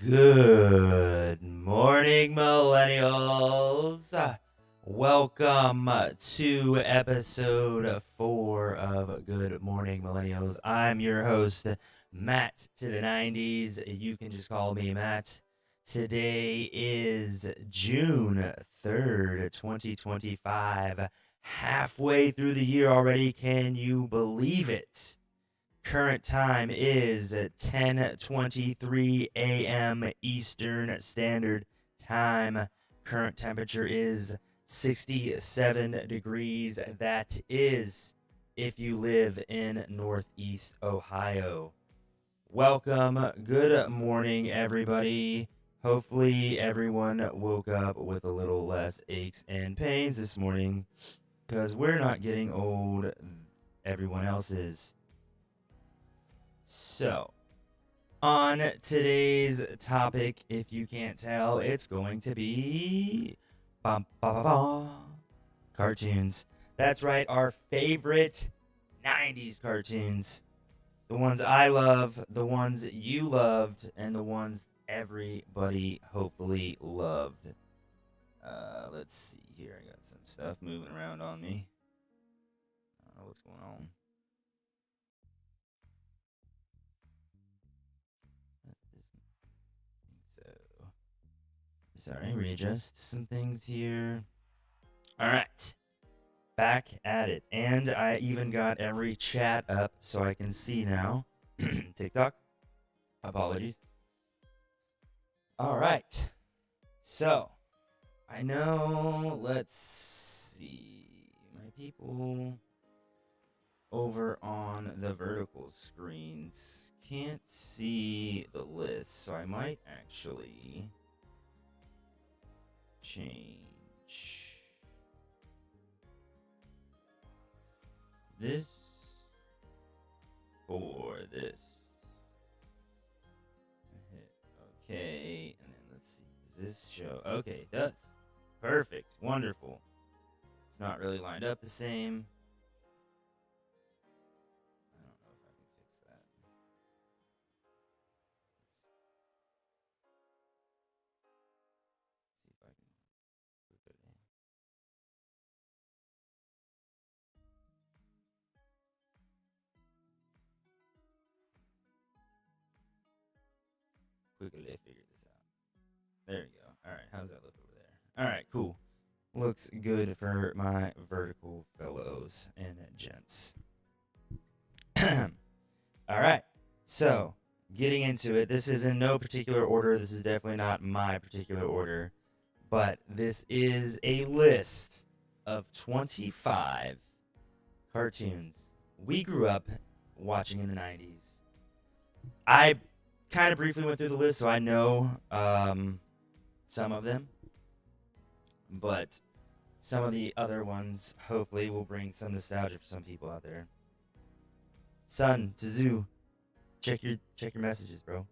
Good morning, Millennials. Welcome to episode 4 of Good Morning, Millennials. I'm your host, Matt to the 90s. You can just call me Matt. Today is June 3rd, 2025. Halfway through the year already. Can you believe it? Current time is 10:23 a.m. Eastern Standard Time. Current temperature is 67 degrees. That is if you live in Northeast Ohio. Welcome. Good morning, everybody. Hopefully, everyone woke up with a little less aches and pains this morning because we're not getting old. Everyone else is. So, on today's topic, if you can't tell, it's going to be cartoons. That's right, our favorite 90s cartoons. The ones I love, the ones you loved, and the ones everybody hopefully loved. Let's see here. I got some stuff moving around on me. I don't know what's going on. Sorry, readjust some things here. All right, back at it. And I even got every chat up so I can see now. TikTok. Apologies. All right. So, I know, let's see. My people over on the vertical screens can't see the list, so I might actually change this for this. Hit okay, and then let's see. Does this show? Okay, it does. Perfect. Wonderful. It's not really lined up the same. I don't know if I can fix that. See if I can put it in. Quickly figure this out. There we go. All right, how's that look over there? All right, cool. Looks good for my vertical fellows and gents. All right, so getting into it. This is in no particular order. This is definitely not my particular order, but this is a list of 25 cartoons we grew up watching in the 90s. I kind of briefly went through the list, so I know some of them, but some of the other ones hopefully will bring some nostalgia for some people out there. Son, Tazoo, check your messages, bro.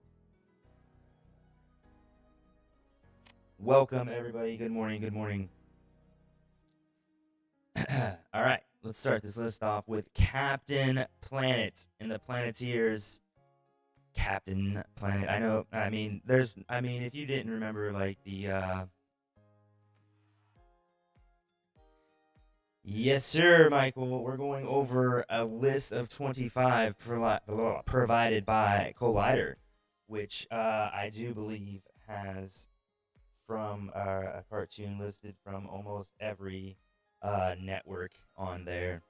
Welcome everybody. Good morning. Good morning. All right, let's start this list off with Captain Planet and the Planeteers. Captain Planet. I know. I mean, there's. I mean, if you didn't remember, like the. Yes, sir, Michael. We're going over a list of 25 provided by Collider, which I do believe has from a cartoon listed from almost every network on there.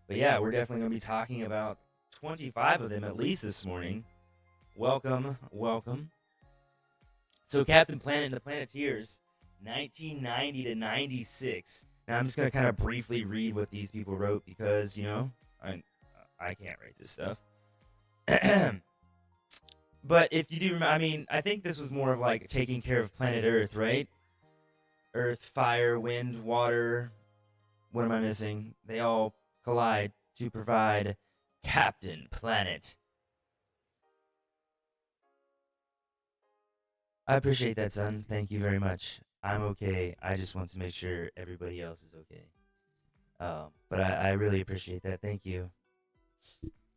But yeah, we're definitely going to be talking about 25 of them at least this morning. Welcome, welcome. So Captain Planet and the Planeteers, 1990 to 96. Now I'm just going to kind of briefly read what these people wrote because, you know, I can't write this stuff. But if you do remember, I mean, I think this was more of like taking care of planet Earth, right? Earth, fire, wind, water. What am I missing? They all collide to provide Captain Planet. I appreciate that, son. Thank you very much. I'm okay. I just want to make sure everybody else is okay. But I really appreciate that. Thank you.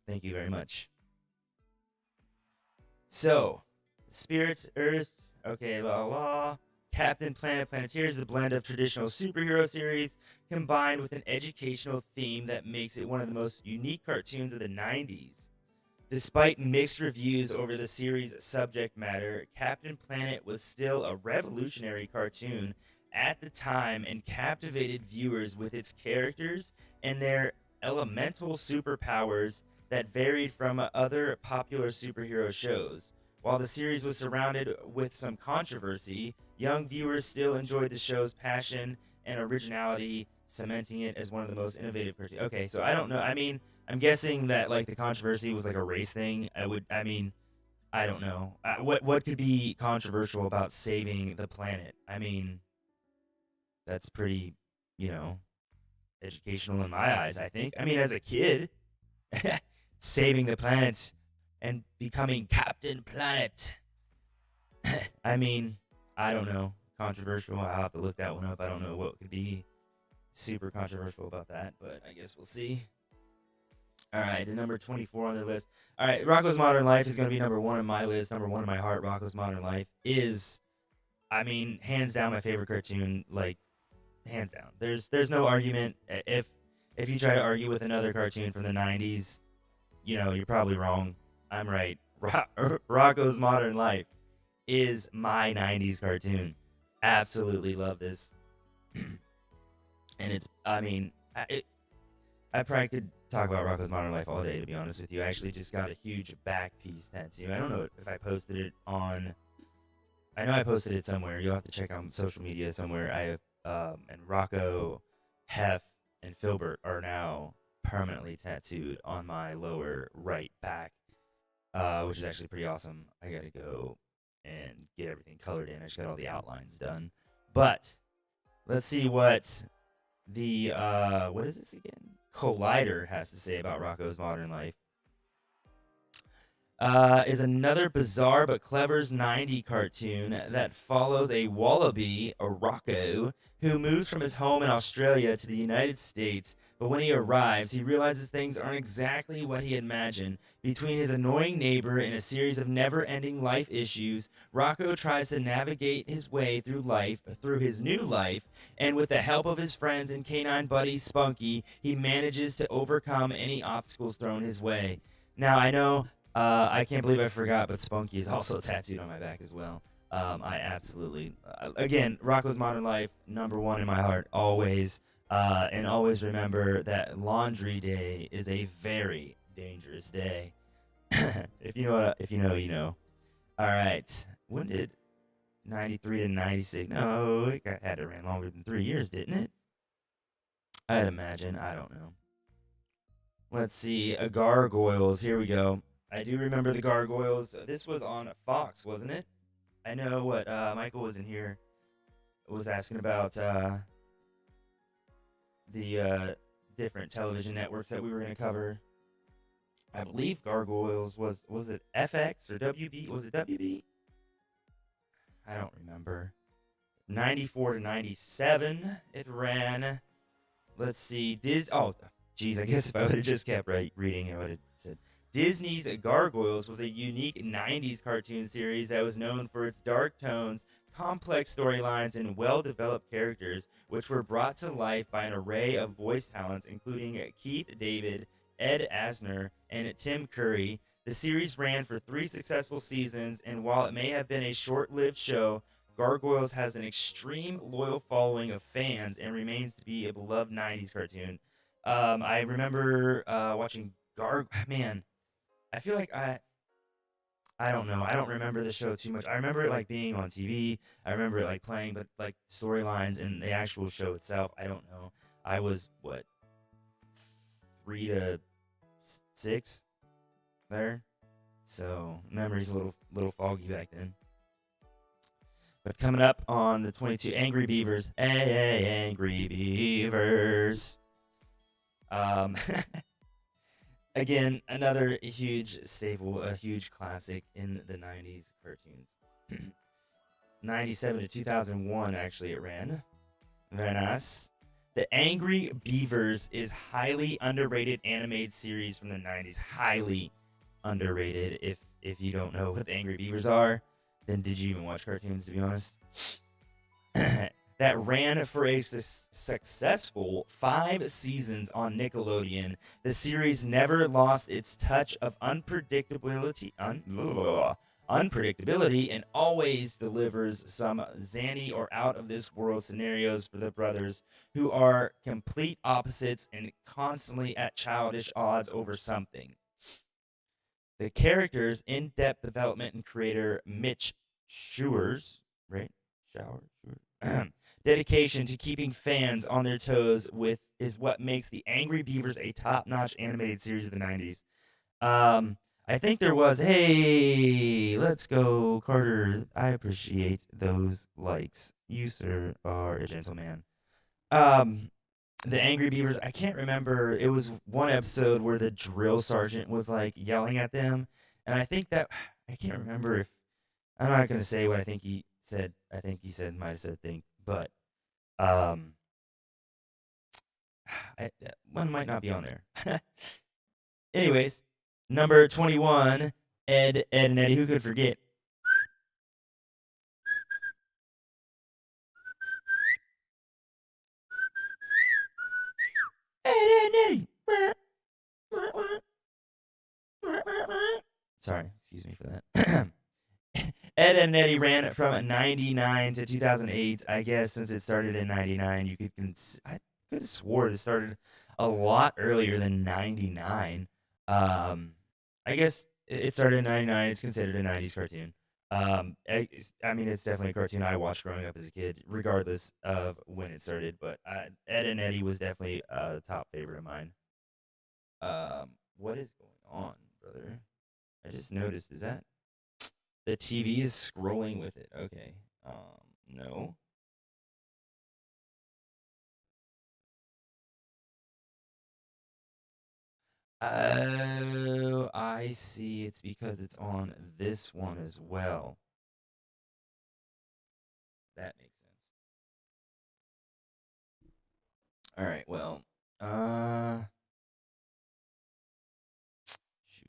Thank you very much. So, Spirits, Earth, okay, la la. Captain Planet Planeteers is a blend of traditional superhero series combined with an educational theme that makes it one of the most unique cartoons of the 90s. Despite mixed reviews over the series' subject matter, Captain Planet was still a revolutionary cartoon at the time and captivated viewers with its characters and their elemental superpowers that varied from other popular superhero shows. While the series was surrounded with some controversy, young viewers still enjoyed the show's passion and originality, cementing it as one of the most innovative cartoons. Okay, so I don't know. I mean, I'm guessing that like the controversy was like a race thing. I mean, I don't know. What could be controversial about saving the planet? I mean, that's pretty, you know, educational in my eyes, I think. I mean, as a kid, saving the planet and becoming Captain Planet. I mean, I don't know. Controversial. I'll have to look that one up. I don't know what could be super controversial about that, but I guess we'll see. All right, the number 24 on the list. All right, Rocko's Modern Life is going to be number one on my list. Number one in my heart, Rocko's Modern Life is, I mean, hands down my favorite cartoon. Like, hands down. There's no argument. If you try to argue with another cartoon from the 90s, you know, you're probably wrong. I'm right. Rocko's Modern Life is my 90s cartoon. Absolutely love this. And it's, I mean, I probably could talk about Rocko's Modern Life all day, to be honest with you. I actually just got a huge back piece tattoo. I don't know if I posted it on. I know I posted it somewhere. You'll have to check out social media somewhere. And Rocco, Hef, and Filbert are now permanently tattooed on my lower right back, which is actually pretty awesome. I gotta go and get everything colored in. I just got all the outlines done. But let's see what the what is this again? Collider has to say about Rocko's Modern Life. Is another bizarre but clever 90s cartoon that follows a wallaby, a Rocco, who moves from his home in Australia to the United States. But when he arrives, he realizes things aren't exactly what he imagined. Between his annoying neighbor and a series of never-ending life issues, Rocco tries to navigate his way through his new life, and with the help of his friends and canine buddy Spunky, he manages to overcome any obstacles thrown his way. Now, I know I can't believe I forgot, but Spunky is also tattooed on my back as well. I absolutely, again, Rocko's Modern Life, number one in my heart, always. And always remember that Laundry Day is a very dangerous day. If you know, if you know, you know. All right. When did 93 to 96? No, had to ran longer than 3 years, didn't it? I'd imagine. I don't know. Let's see. Gargoyles. Here we go. I do remember the Gargoyles. This was on Fox, wasn't it? I know what Michael was in here. Was asking about the different television networks that we were going to cover. I believe Gargoyles was it FX or WB? Was it WB? I don't remember. 94 to 97 it ran. Let's see. Oh, geez, I guess if I would have just kept reading, I would have said Disney's Gargoyles was a unique 90s cartoon series that was known for its dark tones, complex storylines, and well-developed characters, which were brought to life by an array of voice talents, including Keith David, Ed Asner, and Tim Curry. The series ran for 3 successful seasons, and while it may have been a short-lived show, Gargoyles has an extreme loyal following of fans and remains to be a beloved 90s cartoon. I remember watching Man, I feel like I don't know. I don't remember the show too much. I remember it like being on TV. I remember it like playing, but like storylines and the actual show itself, I don't know. I was what 3 to 6 there, so memory's a little foggy back then. But coming up on the 22, Angry Beavers. Hey, Angry Beavers. Again, another huge staple, a huge classic in the 90s cartoons. 97 to 2001, actually, it ran. Very nice. The Angry Beavers is highly underrated animated series from the 90s. Highly underrated, if you don't know what the Angry Beavers are. then did you even watch cartoons, to be honest? That ran for a successful 5 seasons on Nickelodeon. The series never lost its touch of unpredictability and always delivers some zany or out of this world scenarios for the brothers who are complete opposites and constantly at childish odds over something. The characters' in-depth development and creator Mitch Schur's right Shower dedication to keeping fans on their toes with is what makes the Angry Beavers a top-notch animated series of the 90s. I think there was, hey, let's go, Carter. I appreciate those likes. You, sir, are a gentleman. Um, the Angry Beavers, I can't remember. It was one episode where the drill sergeant was like yelling at them, and I think that I can't remember if I'm not gonna say what I think he said. I think he said might have said thing, but um, one might not be on there. Anyways, number 21, Ed, and Eddie. Who could forget? Ed, and Eddie. Sorry, excuse me for that. Ed and Eddie ran from 99 to 2008. I guess since it started in 99, I could have swore it started a lot earlier than 99. Um, I guess it started in 99. It's considered a 90s cartoon. I mean, it's definitely a cartoon I watched growing up as a kid, regardless of when it started. But Ed and Eddie was definitely the top favorite of mine. What is going on, brother? I just noticed. Is that the TV is scrolling with it? Okay. No. Oh, I see. It's because it's on this one as well. That makes sense. All right. Well, shoot.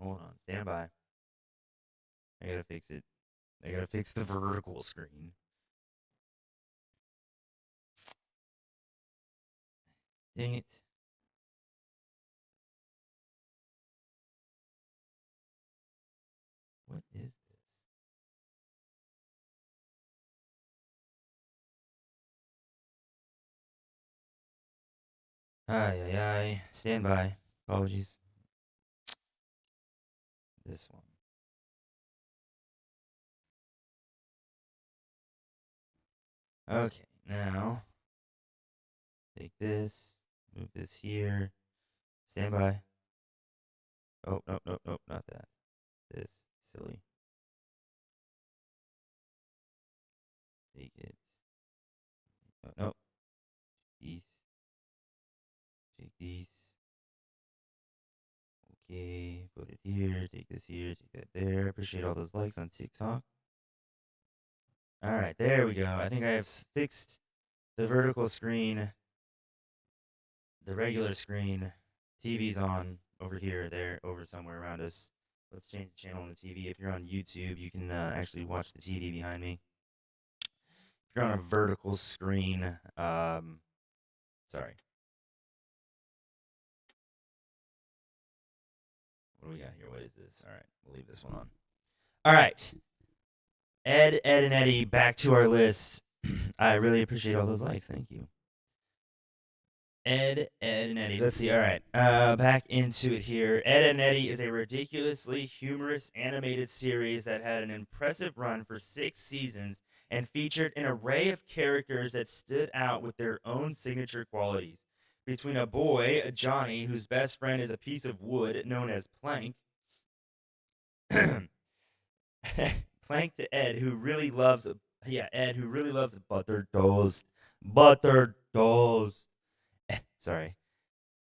Hold on. Stand by. I gotta fix it. I gotta fix the vertical screen. Dang it. What is this? Ay, ay, ay. Stand by. Apologies. This one. Okay, now take this, move this here. Stand by. Oh, nope, nope, nope, not that. This, silly. Take it. Oh, nope. These. Take these. Okay, put it here. Take this here. Take that there. Appreciate all those likes on TikTok. All right, there we go. I think I have fixed the vertical screen, the regular screen. TV's on over here, there, over somewhere around us. Let's change the channel on the TV. If you're on YouTube, you can actually watch the TV behind me. If you're on a vertical screen, sorry. What do we got here? What is this? All right, we'll leave this one on. All right. Ed, and Eddie, back to our list. I really appreciate all those likes. Thank you. Ed, and Eddie. Let's see. All right. Back into it here. Ed and Eddie is a ridiculously humorous animated series that had an impressive run for 6 seasons and featured an array of characters that stood out with their own signature qualities. Between a boy, Johnny, whose best friend is a piece of wood known as Plank, Plank to Ed, who really loves Ed, who really loves butter toast. Butter toast. Sorry.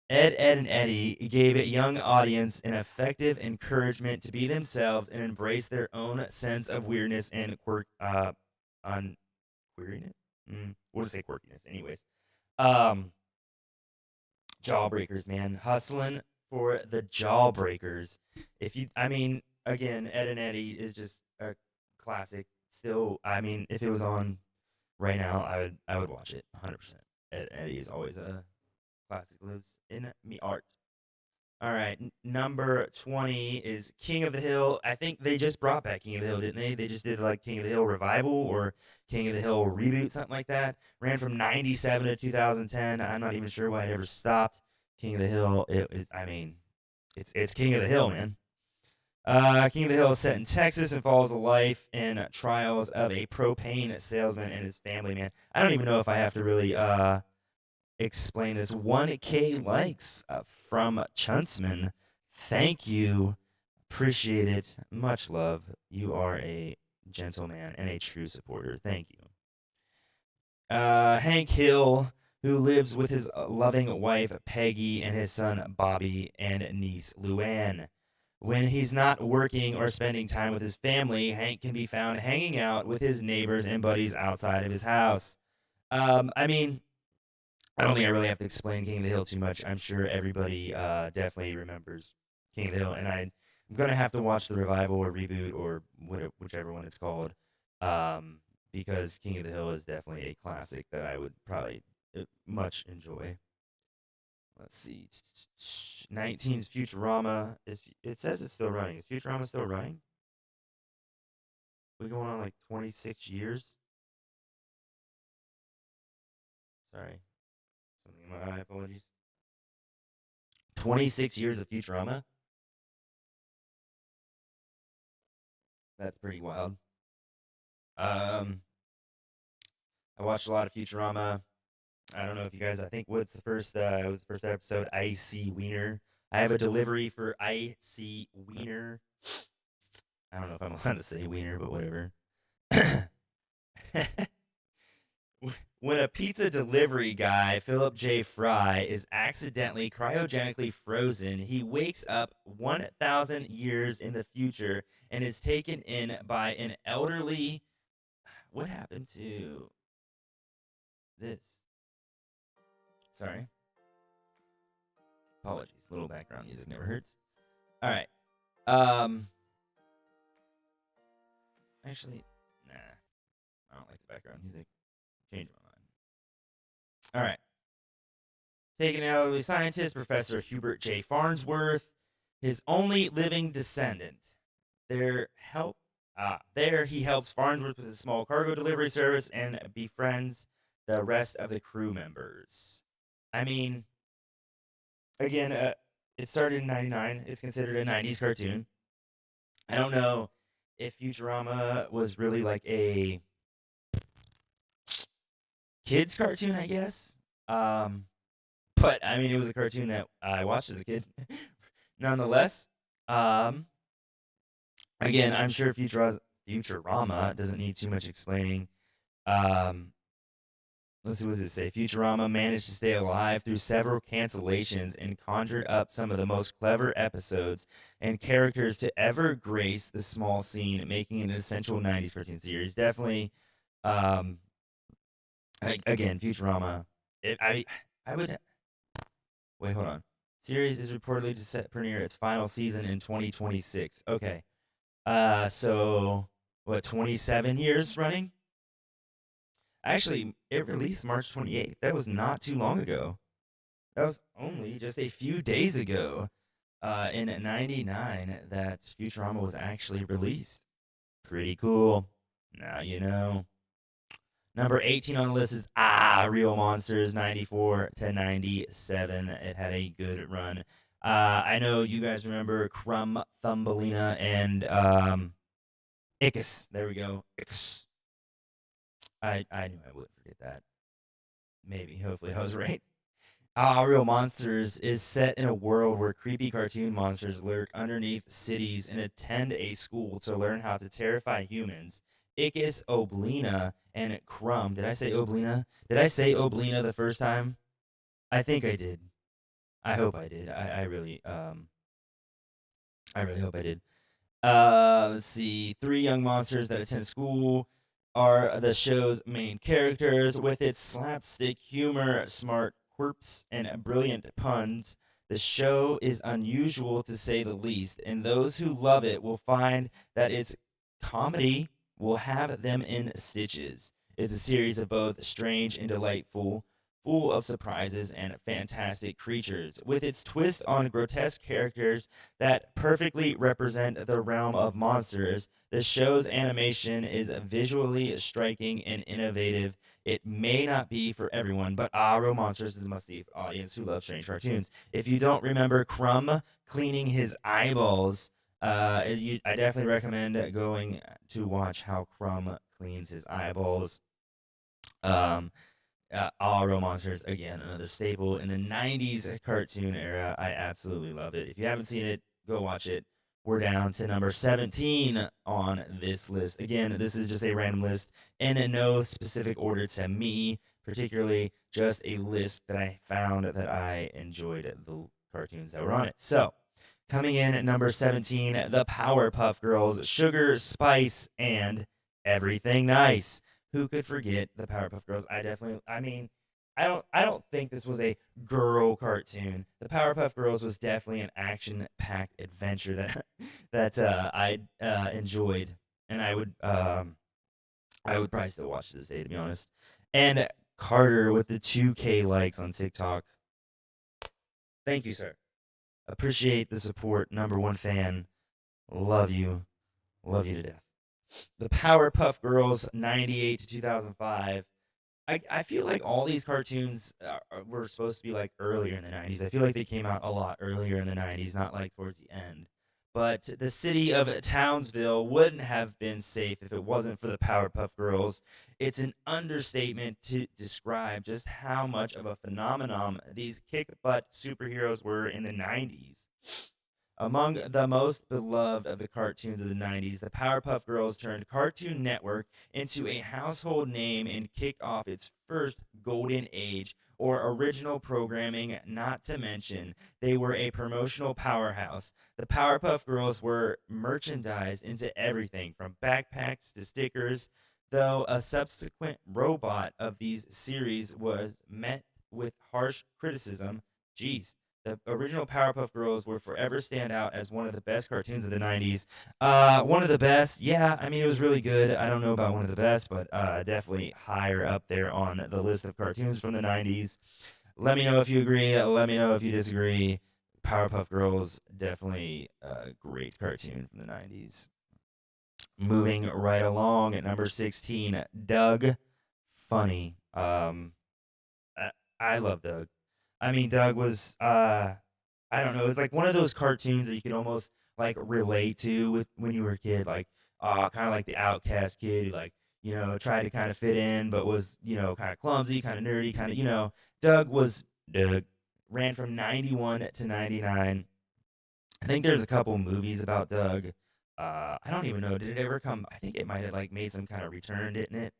Ed, and Eddie gave a young audience an effective encouragement to be themselves and embrace their own sense of weirdness and on queeriness. We'll just say quirkiness, anyways. Um, Jawbreakers, man, hustling for the Jawbreakers. If you, I mean, again, Ed and Eddie is just a classic. Still, I mean, if it was on right now, I would watch it 100%. Ed and Eddie is always a classic. Lives in me art. All right, number 20 is King of the Hill. I think they just brought back King of the Hill, didn't they? They just did like King of the Hill revival or King of the Hill reboot, something like that. Ran from 97 to 2010. I'm not even sure why it ever stopped. King of the Hill, it is, I mean, it's King of the Hill, man. King of the Hill is set in Texas and follows the life and trials of a propane salesman and his family, man. I don't even know if I have to really explain this. 1K likes from Chuntsman. Thank you. Appreciate it. Much love. You are a gentleman and a true supporter. Thank you. Hank Hill, who lives with his loving wife Peggy and his son Bobby and niece Luann. When he's not working or spending time with his family, Hank can be found hanging out with his neighbors and buddies outside of his house. I mean, I don't think I really have to explain King of the Hill too much. I'm sure everybody definitely remembers King of the Hill, and I'm gonna have to watch the revival or reboot or whichever one it's called, because King of the Hill is definitely a classic that I would probably much enjoy. Let's see, 19's Futurama. It says it's still running. Is Futurama still running? We're going on like 26 years. Sorry, something in my eye. Apologies. 26 years of Futurama. That's pretty wild. Um, I watched a lot of Futurama. I don't know if you guys. I think what's the first? It was the first episode. Icy Wiener. I have a delivery for Icy Wiener. I don't know if I'm allowed to say Wiener, but whatever. When a pizza delivery guy, Philip J. Fry, is accidentally cryogenically frozen, he wakes up 1,000 years in the future and is taken in by an elderly. What happened to this? Sorry. Apologies. Little background music never hurts. All right. Um. Actually, nah. I don't like the background music. Change my mind. All right. Taking an elderly scientist, Professor Hubert J. Farnsworth, his only living descendant. There help. There he helps Farnsworth with his small cargo delivery service and befriends the rest of the crew members. I mean, again, it started in '99. It's considered a '90s cartoon. I don't know if Futurama was really like a kids cartoon, I guess. Um, but I mean, it was a cartoon that I watched as a kid. Nonetheless, um, again, I'm sure Futurama doesn't need too much explaining. Um, let's see, what does it say? Futurama managed to stay alive through several cancellations and conjured up some of the most clever episodes and characters to ever grace the small scene, making it an essential '90s cartoon series. Definitely, um, again, Futurama. I would wait. Hold on. Series is reportedly to set premiere its final season in 2026. Okay. So what? 27 years running? Actually, it released March 28th. That was not too long ago. That was only just a few days ago. In '99, that Futurama was actually released. Pretty cool. Now you know. Number 18 on the list is Real Monsters, 94 to 97. It had a good run. I know you guys remember Crumb, Thumbelina, and Ickis. There we go. Ickis. I knew I would forget that. Maybe. Hopefully I was right. Real Monsters is set in a world where creepy cartoon monsters lurk underneath cities and attend a school to learn how to terrify humans. Ickis, Oblina, and Crumb. Did I say Oblina? Did I say Oblina the first time? I think I did. I hope I did. I really hope I did. Let's see. Three young monsters that attend school are the show's main characters. With its slapstick humor, smart quips, and brilliant puns, the show is unusual to say the least, and those who love it will find that its comedy will have them in stitches. It's a series of both strange and delightful, full of surprises and fantastic creatures. With its twist on grotesque characters that perfectly represent the realm of monsters, the show's animation is visually striking and innovative. It may not be for everyone, but Real Monsters is a must-see for audience who love strange cartoons. If you don't remember Crumb cleaning his eyeballs, I definitely recommend going to watch how Crumb cleans his eyeballs. Um, All Real Monsters, again, another staple in the 90s cartoon era. I absolutely love it. If you haven't seen it, go watch it. We're down to number 17 on this list. Again, this is just a random list in no specific order to me, particularly just a list that I found that I enjoyed the cartoons that were on it. So, coming in at number 17, the Powerpuff Girls, Sugar, Spice, and Everything Nice. Who could forget the Powerpuff Girls? I mean, I don't think this was a girl cartoon. The Powerpuff Girls was definitely an action-packed adventure that I enjoyed, and I would probably still watch to this day, to be honest. And Carter with the 2K likes on TikTok. Thank you, sir. Appreciate the support. Number one fan. Love you. Love you to death. The Powerpuff Girls, 98 to 2005. I feel like all these cartoons were supposed to be like earlier in the 90s. I feel like they came out a lot earlier in the 90s, not like towards the end. But the city of Townsville wouldn't have been safe if it wasn't for the Powerpuff Girls. It's an understatement to describe just how much of a phenomenon these kick butt superheroes were in the 90s. Among the most beloved of the cartoons of the 90s, the Powerpuff Girls turned Cartoon Network into a household name and kicked off its first golden age or original programming, not to mention they were a promotional powerhouse. The Powerpuff Girls were merchandised into everything from backpacks to stickers, though a subsequent robot of these series was met with harsh criticism. Geez, the original Powerpuff Girls will forever stand out as one of the best cartoons of the 90s. One of the best, yeah, I mean, it was really good. I don't know about one of the best, but definitely higher up there on the list of cartoons from the 90s. Let me know if you agree. Let me know if you disagree. Powerpuff Girls, definitely a great cartoon from the 90s. Moving right along at number 16, Doug Funny. I, I love Doug. I mean, Doug was I don't know, it's like one of those cartoons that you could almost like relate to with when you were a kid, like kind of like the outcast kid who like, tried to kind of fit in but was, kind of clumsy, kind of nerdy, kind of, Doug was Doug ran from 91 to 99. I think there's a couple movies about Doug. I don't even know. Did it ever come? I think it might have like made some kind of return, didn't it?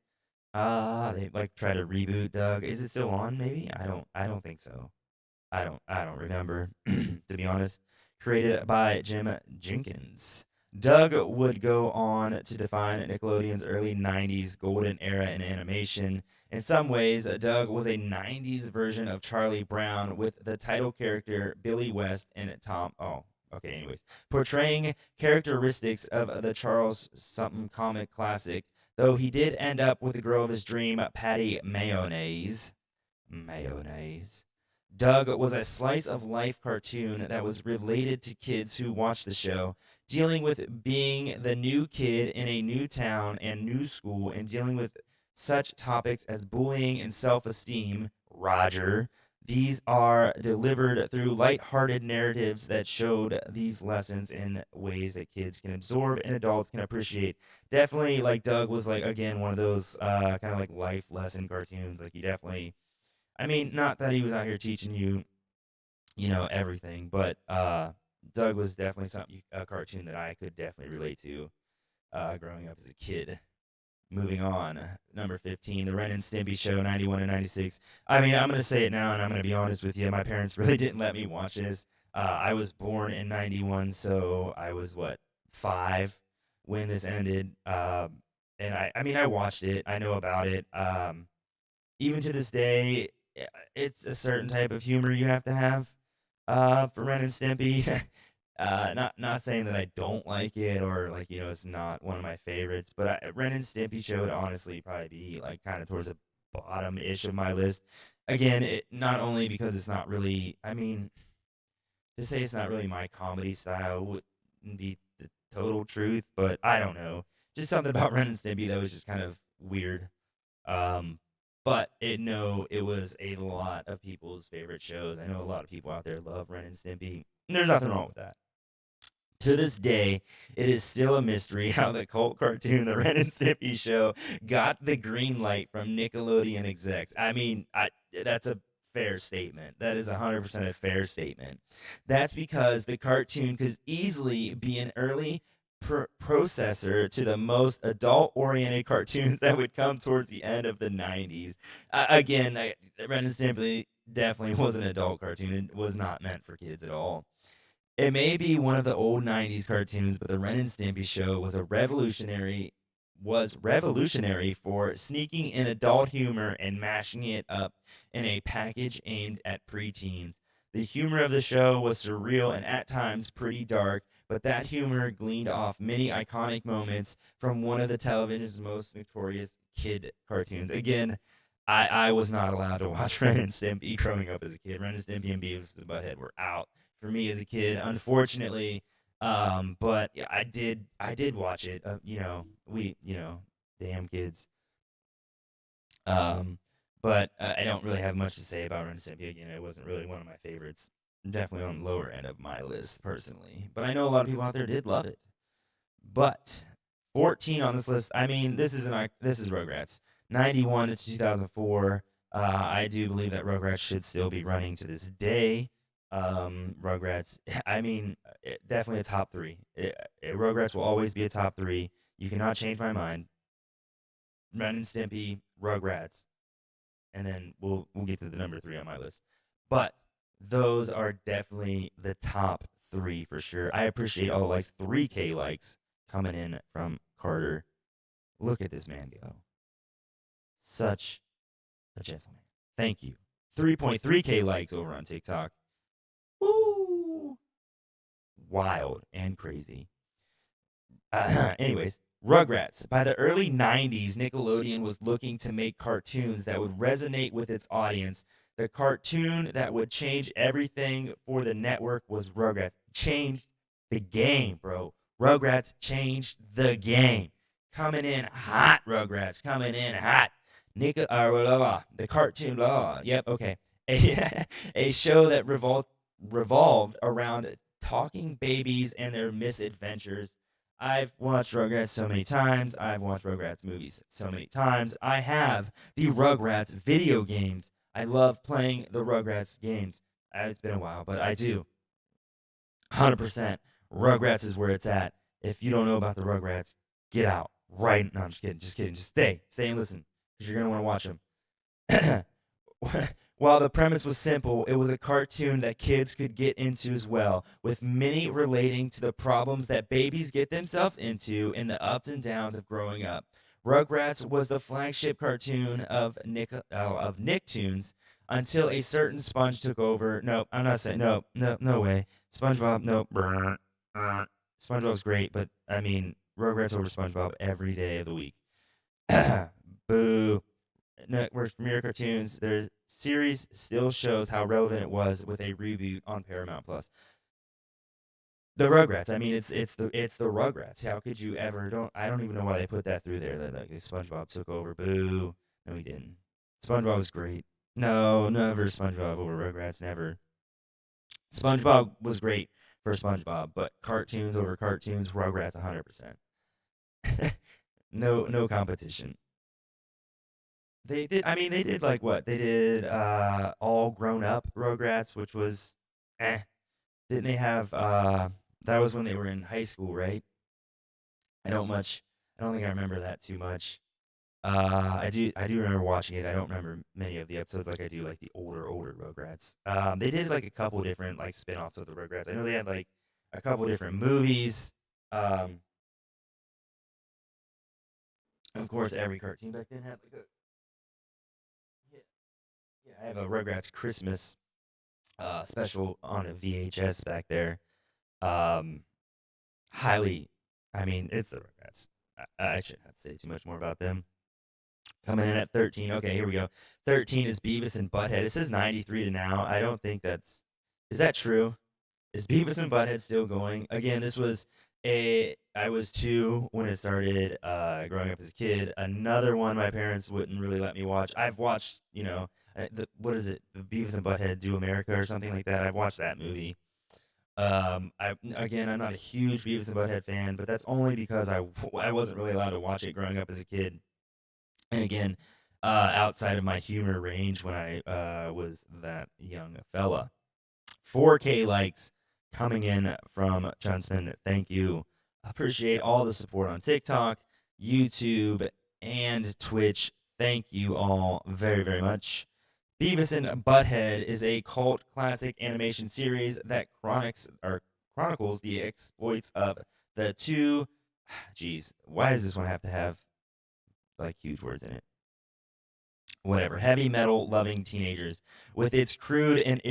They like try to reboot Doug. Is it still on? Maybe I don't think so. I don't remember to be honest. Created by Jim Jenkins. Doug would go on to define Nickelodeon's early 90s golden era in animation. In some ways, Doug was a 90s version of Charlie Brown with the title character Billy West and Tom. Oh, okay, anyways. Portraying characteristics of the Charles something comic classic, though he did end up with the girl of his dream, Patty Mayonnaise. Mayonnaise. Doug was a slice of life cartoon that was related to kids who watched the show, dealing with being the new kid in a new town and new school, and dealing with such topics as bullying and self esteem. Roger. These are delivered through light-hearted narratives that showed these lessons in ways that kids can absorb and adults can appreciate. Definitely, like Doug was like again one of those kind of like life lesson cartoons. Like he definitely, I mean, not that he was out here teaching you, everything, but Doug was definitely a cartoon that I could definitely relate to growing up as a kid. Moving on, number 15, The Ren and Stimpy Show, 91 and 96. I mean, I'm going to say it now, and I'm going to be honest with you. My parents really didn't let me watch this. I was born in 91, so I was, what, 5 when this ended. And I mean, I watched it. I know about it. Even to this day, it's a certain type of humor you have to have for Ren and Stimpy. Not saying that I don't like it or like it's not one of my favorites, but Ren and Stimpy show would honestly probably be like kind of towards the bottom ish of my list. Again, it not only because it's not really, I mean, to say it's not really my comedy style wouldn't be the total truth, but I don't know, just something about Ren and Stimpy that was just kind of weird. Um, but it was a lot of people's favorite shows. I know a lot of people out there love Ren and Stimpy. There's nothing wrong with that. To this day, it is still a mystery how the cult cartoon The Ren and Stimpy Show got the green light from Nickelodeon execs. I mean, that's a fair statement. That is 100% a fair statement. That's because the cartoon could easily be an early processor to the most adult-oriented cartoons that would come towards the end of the 90s. Again, Ren and Stimpy definitely was an adult cartoon. It was not meant for kids at all. It may be one of the old 90s cartoons, but the Ren and Stimpy show was revolutionary for sneaking in adult humor and mashing it up in a package aimed at preteens. The humor of the show was surreal and at times pretty dark, but that humor gleaned off many iconic moments from one of the television's most notorious kid cartoons. Again, I was not allowed to watch Ren and Stimpy growing up as a kid. Ren and Stimpy and Beavis and Butthead were out for me as a kid, unfortunately. But yeah, I did watch it. Damn kids. Um, but I don't really have much to say about Ren and Stimpy. Again, it wasn't really one of my favorites. Definitely on the lower end of my list personally. But I know a lot of people out there did love it. But 14 on this list. I mean, this is Rugrats. 91 to 2004. I do believe that Rugrats should still be running to this day. Rugrats. I mean, definitely a top three. Rugrats will always be a top three. You cannot change my mind. Ren and Stimpy, Rugrats, and then we'll get to the number 3 on my list. But those are definitely the top 3 for sure. I appreciate all the likes, 3K likes coming in from Carter. Look at this man go. Such a gentleman. Thank you. 3.3K likes over on TikTok. Woo! Wild and crazy. Anyways, Rugrats. By the early 90s, Nickelodeon was looking to make cartoons that would resonate with its audience. The cartoon that would change everything for the network was Rugrats. Changed the game, bro. Rugrats changed the game. Coming in hot, Rugrats. Coming in hot. The cartoon, yep, okay. A show that revolved around talking babies and their misadventures. I've watched Rugrats so many times. I've watched Rugrats movies so many times. I have the Rugrats video games. I love playing the Rugrats games. It's been a while, but I do. 100%. Rugrats is where it's at. If you don't know about the Rugrats, get out. Right. No, I'm just kidding. Just kidding. Just stay. Stay and listen because you're going to want to watch them. While the premise was simple, it was a cartoon that kids could get into as well, with many relating to the problems that babies get themselves into in the ups and downs of growing up. Rugrats was the flagship cartoon of Nicktoons until a certain sponge took over. No, I'm not saying no way. SpongeBob, no. SpongeBob's great, but I mean Rugrats over SpongeBob every day of the week. Boo. Network's premiere cartoons, their series still shows how relevant it was with a reboot on Paramount Plus. The Rugrats. I mean, it's the Rugrats. How could you ever? I don't even know why they put that through there. That like SpongeBob took over. Boo. No, he didn't. SpongeBob was great. No, never SpongeBob over Rugrats. Never. SpongeBob was great for SpongeBob, but cartoons over cartoons, Rugrats 100%. No competition. They did. I mean, they did like what? They did all grown up Rugrats, which was eh. Didn't they have that was when they were in high school, right? I don't much I don't think I remember that too much. I do remember watching it. I don't remember many of the episodes like I do like the older Rugrats. They did like a couple different like spin-offs of the Rugrats. I know they had like a couple different movies. Um, of course, every cartoon back then had like a yeah, yeah. I have a Rugrats Christmas special on a VHS back there. Um, highly, I mean, it's the Rugrats. I shouldn't have to say too much more about them. Coming in at 13. Okay, here we go. 13 is Beavis and Butthead. It says 93 to now. I don't think that's. Is that true? Is Beavis and Butthead still going? Again, this was a. I was 2 when it started. Growing up as a kid. Another one my parents wouldn't really let me watch. I've watched. What is it? The Beavis and Butthead Do America or something like that. I've watched that movie. I'm not a huge Beavis and Butthead fan, but that's only because I wasn't really allowed to watch it growing up as a kid. And again, outside of my humor range when I was that young fella. 4K likes coming in from Johnston. Thank you. Appreciate all the support on TikTok, YouTube, and Twitch. Thank you all very, very much. Beavis and Butthead is a cult classic animation series that chronicles the exploits of the two. Geez, why does this one have to have like huge words in it? Whatever. Heavy metal loving teenagers with its crude and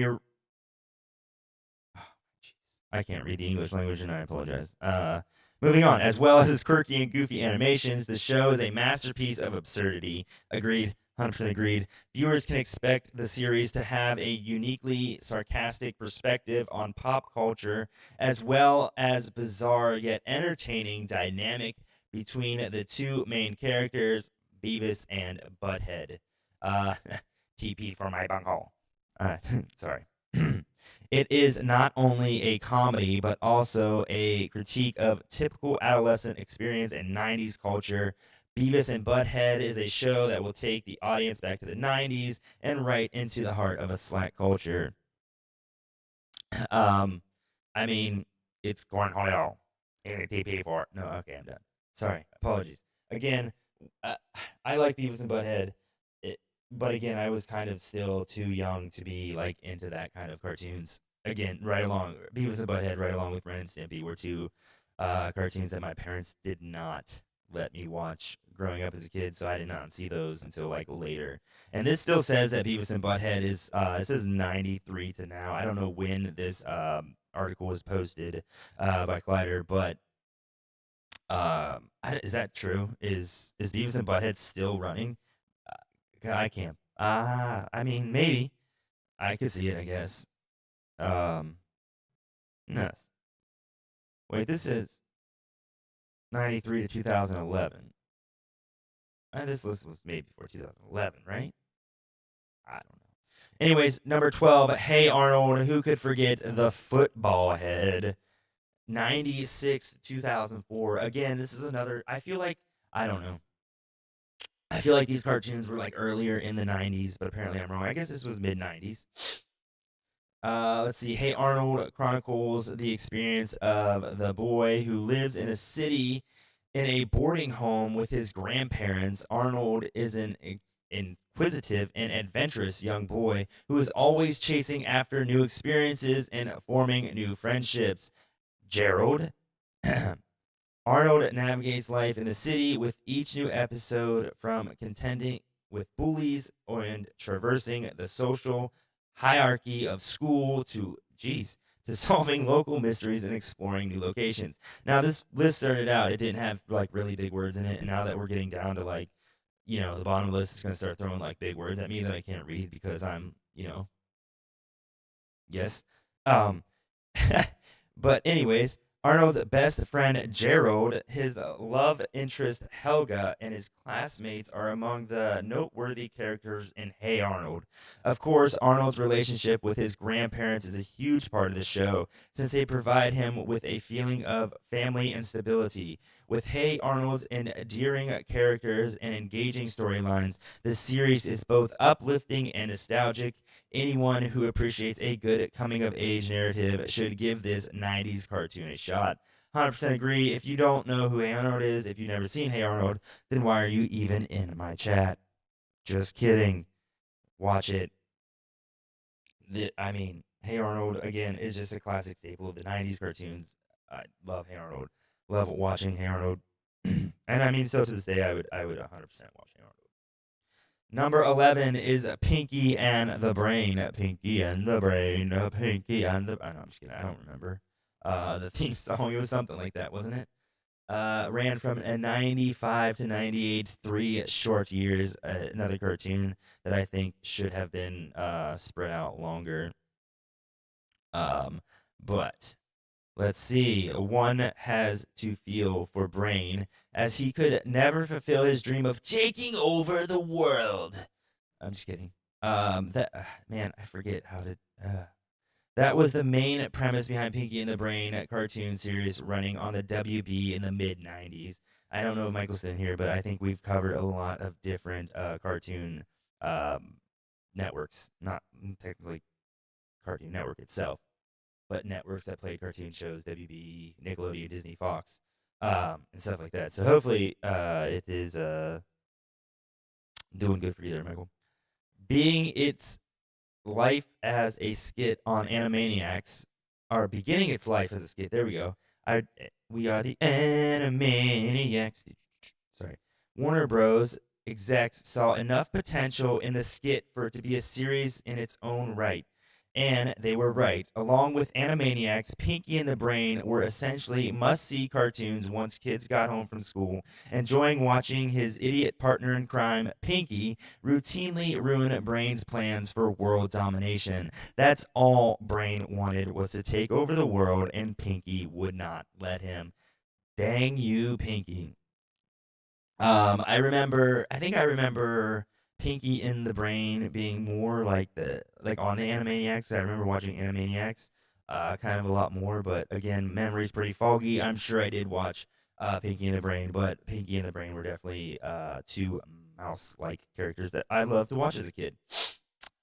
I can't read the English language and I apologize. Moving on, as well as its quirky and goofy animations, the show is a masterpiece of absurdity. Agreed. 100% agreed. Viewers can expect the series to have a uniquely sarcastic perspective on pop culture, as well as bizarre yet entertaining dynamic between the two main characters, Beavis and Butthead. Uh, TP for my bunghole. Sorry. It is not only a comedy, but also a critique of typical adolescent experience in 90s culture. Beavis and Butthead is a show that will take the audience back to the 90s and right into the heart of a slack culture. Um, I mean, it's cornholio. TP for. No, okay, I'm done. Sorry, apologies. Again, uh, I like Beavis and Butthead. But again, I was kind of still too young to be like into that kind of cartoons. Again, right along Beavis and Butthead, right along with Ren and Stimpy, were two cartoons that my parents did not let me watch growing up as a kid, so I did not see those until like later. And this still says that Beavis and Butthead is it says 93 to now. I don't know when this article was posted by Collider, but is that true? Is Beavis and Butthead still running? I can't. I mean, maybe I could see it. I guess. Um, no. Wait, this is 93 to 2011. This list was made before 2011, right? I don't know. Anyways, number 12. Hey Arnold, who could forget the football head? 96 to 2004. Again, this is another. I feel like I don't know. I feel like these cartoons were like earlier in the 90s, but apparently I'm wrong. I guess this was mid 90s. Let's see. Hey Arnold chronicles the experience of the boy who lives in a city in a boarding home with his grandparents. Arnold is an inquisitive and adventurous young boy who is always chasing after new experiences and forming new friendships. Gerald. Arnold navigates life in the city with each new episode, from contending with bullies and traversing the social hierarchy of school to solving local mysteries and exploring new locations. Now, this list started out, it didn't have like really big words in it, and now that we're getting down to like, the bottom of the list is going to start throwing like big words at me that I can't read because I'm, yes. Um, but anyways, Arnold's best friend Gerald, his love interest Helga, and his classmates are among the noteworthy characters in Hey Arnold. Of course, Arnold's relationship with his grandparents is a huge part of the show, since they provide him with a feeling of family and stability. With Hey Arnold's endearing characters and engaging storylines, the series is both uplifting and nostalgic. Anyone who appreciates a good coming of age narrative should give this 90s cartoon a shot. 100% agree. If you don't know who Hey Arnold is, if you've never seen Hey Arnold, then why are you even in my chat? Just kidding. Watch it. I mean, Hey Arnold, again, is just a classic staple of the 90s cartoons. I love Hey Arnold. Love watching Hey Arnold. And I mean, still to this day, I would 100% watch Hey Arnold. Number 11 is Pinky and the Brain. Pinky and the Brain. Pinky and the. Oh, no, I'm just kidding. I don't remember. The theme song, it was something like that, wasn't it? Ran from a 95 to 98, 3 short years. Another cartoon that I think should have been spread out longer. But let's see. One has to feel for Brain, as he could never fulfill his dream of taking over the world. I'm just kidding. Man, I forget how to. That was the main premise behind Pinky and the Brain cartoon series running on the WB in the mid 90s. I don't know if Michael's still in here, but I think we've covered a lot of different cartoon networks. Not technically Cartoon Network itself, but networks that played cartoon shows, WB, Nickelodeon, Disney, Fox, and stuff like that. So hopefully it is doing good for you there, Michael. Being its life as a skit on Animaniacs, or beginning its life as a skit. There we go. We are the Animaniacs. Sorry. Warner Bros. Execs saw enough potential in the skit for it to be a series in its own right. And they were right. Along with Animaniacs, Pinky and the Brain were essentially must-see cartoons once kids got home from school, enjoying watching his idiot partner in crime, Pinky, routinely ruin Brain's plans for world domination. That's all Brain wanted, was to take over the world, and Pinky would not let him. Dang you, Pinky. I think I remember Pinky in the Brain being more like on the Animaniacs. I remember watching Animaniacs kind of a lot more, but again, memory's pretty foggy. I'm sure I did watch Pinky and the Brain, but Pinky and the Brain were definitely two mouse-like characters that I loved to watch as a kid.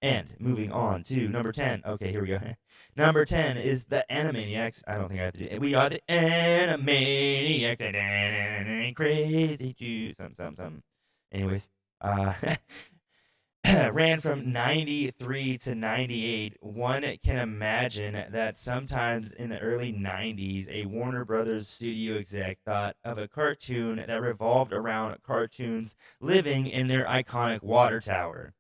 And moving on to number 10. Okay, here we go. Number 10 is the Animaniacs. I don't think I have to do it. We are the Animaniacs. Crazy too. Some. Anyways, ran from 93 to 98. One can imagine that sometimes in the early 90s, a Warner Brothers studio exec thought of a cartoon that revolved around cartoons living in their iconic water tower.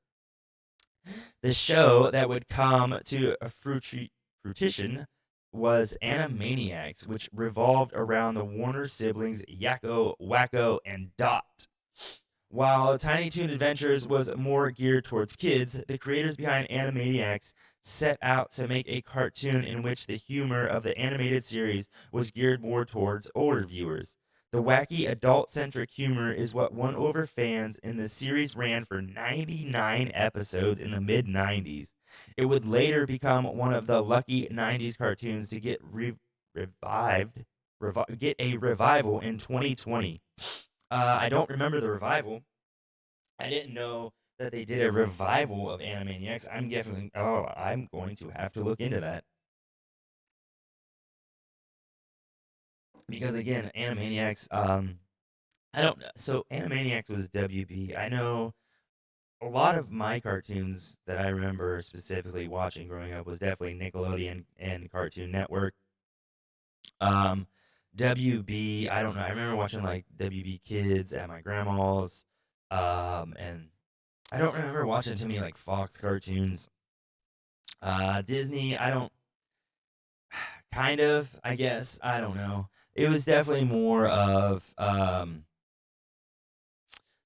The show that would come to a fruition was Animaniacs, which revolved around the Warner siblings Yakko, Wacko, and Dot. While Tiny Toon Adventures was more geared towards kids, the creators behind Animaniacs set out to make a cartoon in which the humor of the animated series was geared more towards older viewers. The wacky, adult-centric humor is what won over fans, and the series ran for 99 episodes in the mid-90s. It would later become one of the lucky 90s cartoons to get get a revival in 2020. I don't remember the revival. I didn't know that they did a revival of Animaniacs. I'm going to have to look into that. Because again, Animaniacs, I don't know. So Animaniacs was WB. I know a lot of my cartoons that I remember specifically watching growing up was definitely Nickelodeon and Cartoon Network. Um, WB, I don't know. I remember watching like WB Kids at my grandma's. And I don't remember watching too many like Fox cartoons. Disney, I don't kind of, I guess. I don't know. It was definitely more of the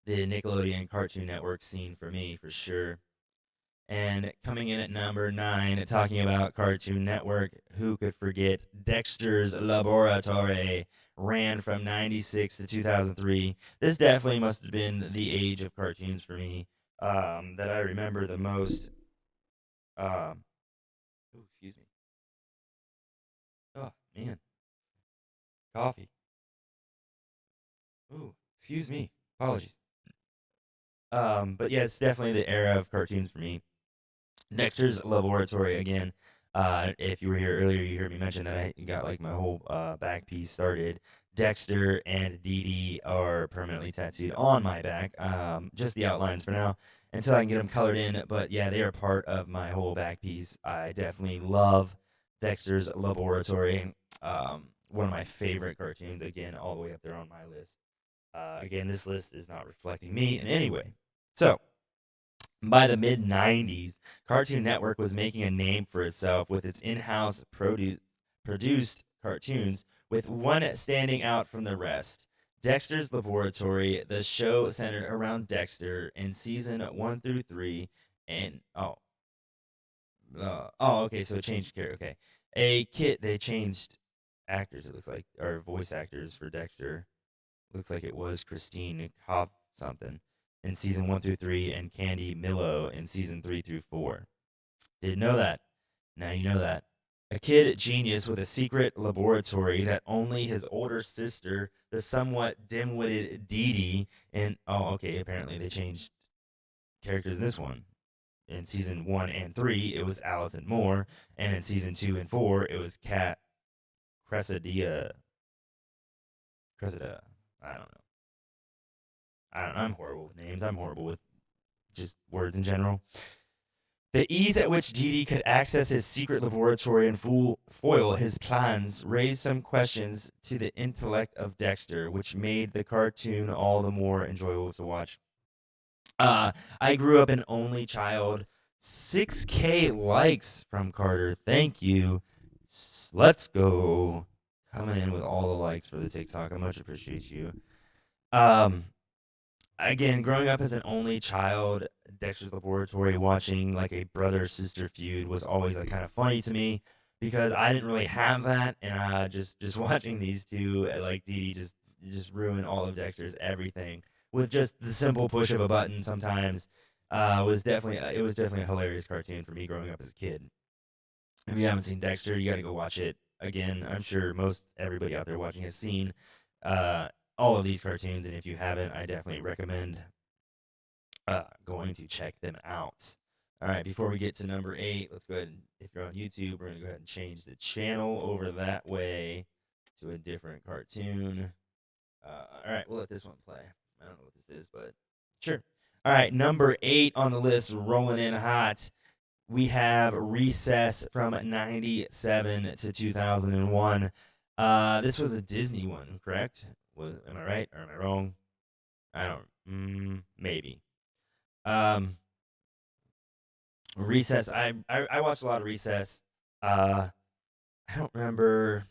Nickelodeon Cartoon Network scene for me, for sure. And coming in at number 9, talking about Cartoon Network, who could forget Dexter's Laboratory? Ran from 96 to 2003. This definitely must have been the age of cartoons for me that I remember the most. Excuse me. Oh, man. Coffee. Oh, excuse me. Apologies. But yeah, it's definitely the era of cartoons for me. Dexter's Laboratory again. If you were here earlier, you heard me mention that I got like my whole back piece started. Dexter and Dee Dee are permanently tattooed on my back. Just the outlines for now until I can get them colored in. But yeah, they are part of my whole back piece. I definitely love Dexter's Laboratory. One of my favorite cartoons. Again, all the way up there on my list. Again, this list is not reflecting me in any way. So, by the mid 90s, Cartoon Network was making a name for itself with its in house produced cartoons, with one standing out from the rest. Dexter's Laboratory, the show centered around Dexter in season 1 through 3. And, okay, so it changed character. Okay. They changed actors, it looks like, or voice actors for Dexter. Looks like it was Christine Hoff something in season 1 through 3 and Candy Milo in season 3 through 4. Didn't know that. Now you know that. A kid genius with a secret laboratory that only his older sister, the somewhat dim-witted Dee Dee, and okay, apparently they changed characters in this one. In season 1 and 3, it was Allison Moore, and in season 2 and 4, it was Cat Cressida. Cressida. I don't know. I'm horrible with names. I'm horrible with just words in general. The ease at which Dee Dee could access his secret laboratory and foil his plans raised some questions to the intellect of Dexter, which made the cartoon all the more enjoyable to watch. I grew up an only child. 6K likes from Carter. Thank you. Let's go. Coming in with all the likes for the TikTok. I much appreciate you. Again, growing up as an only child, Dexter's Laboratory, watching like a brother sister feud was always like kind of funny to me because I didn't really have that, and just watching these two like Dee Dee just ruin all of Dexter's everything with just the simple push of a button. Sometimes was definitely it was definitely a hilarious cartoon for me growing up as a kid. If you haven't seen Dexter, you got to go watch it. Again, I'm sure most everybody out there watching has seen uh, all of these cartoons, and if you haven't, I definitely recommend going to check them out. All right, before we get to number 8, let's go ahead and, if you're on YouTube, we're going to go ahead and change the channel over that way to a different cartoon. All right, we'll let this one play. I don't know what this is, but sure. All right, number 8 on the list, rolling in hot. We have Recess from 97 to 2001. This was a Disney one, correct? Am I right or am I wrong? I don't. Maybe. Recess. I watched a lot of Recess. I don't remember.